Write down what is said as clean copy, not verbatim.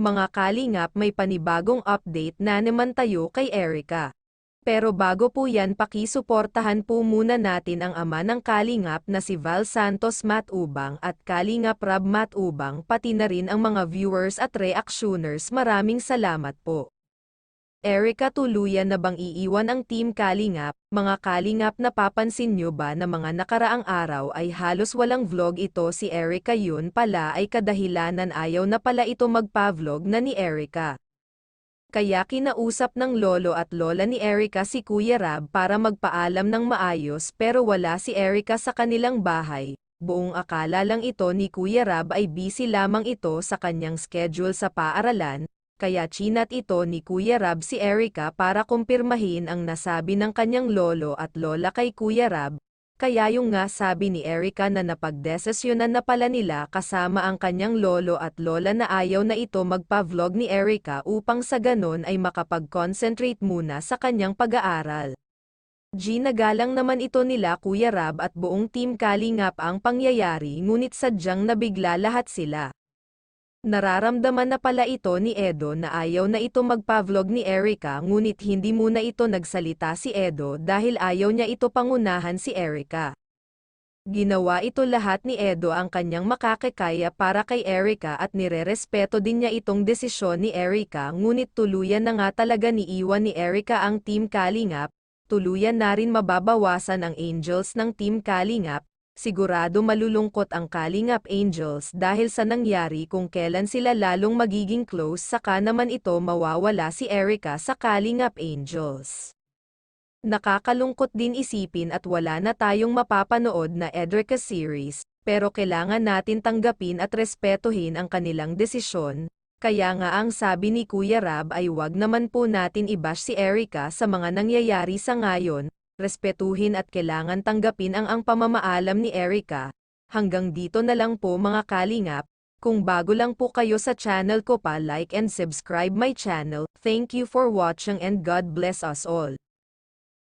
Mga kalingap, may panibagong update na naman tayo kay Erica. Pero bago po yan, pakisuportahan po muna natin ang ama ng kalingap na si Val Santos Matubang at Kalingap Rab Matubang, pati na rin ang mga viewers at reactioners. Maraming salamat po. Erica, tuluyan na bang iiwan ang Team Kalingap? Mga kalingap, napapansin nyo ba na mga nakaraang araw ay halos walang vlog ito si Erica? Yun pala ay kadahilanan, ayaw na pala ito magpa-vlog na ni Erica. Kaya kinausap ng lolo at lola ni Erica si Kuya Rab para magpaalam ng maayos, pero wala si Erica sa kanilang bahay. Buong akala lang ito ni Kuya Rab ay busy lamang ito sa kanyang schedule sa paaralan. Kaya chinat ito ni Kuya Rab si Erica para kumpirmahin ang nasabi ng kanyang lolo at lola kay Kuya Rab. Kaya yung nga sabi ni Erica na napagdesisyonan na pala nila kasama ang kanyang lolo at lola na ayaw na ito magpa-vlog ni Erica upang sa ganon ay makapag-concentrate muna sa kanyang pag-aaral. Ginagalang naman ito nila Kuya Rab at buong Team Kalingap ang pangyayari, ngunit sadyang nabigla lahat sila. Nararamdaman na pala ito ni Edo na ayaw na ito magpa-vlog ni Erica, ngunit hindi muna ito nagsalita si Edo dahil ayaw niya ito pangunahan si Erica. Ginawa ito lahat ni Edo ang kanyang makakakaya para kay Erica at nirerespeto din niya itong desisyon ni Erica, ngunit tuluyan na nga talaga niiwan ni Erica ang Team Kalingap, tuluyan na rin mababawasan ang Angels ng Team Kalingap. Sigurado malulungkot ang Kalingap Angels dahil sa nangyari. Kung kailan sila lalong magiging close, saka naman ito mawawala si Erica sa Kalingap Angels. Nakakalungkot din isipin at wala na tayong mapapanood na Edrica series, pero kailangan natin tanggapin at respetuhin ang kanilang desisyon. Kaya nga ang sabi ni Kuya Rab ay wag naman po natin i-bash si Erica sa mga nangyayari sa ngayon. Respetuhin at kailangan tanggapin ang pamamaalam ni Erica. Hanggang dito na lang po mga kalingap. Kung bago lang po kayo sa channel ko, pa like and subscribe my channel. Thank you for watching and God bless us all.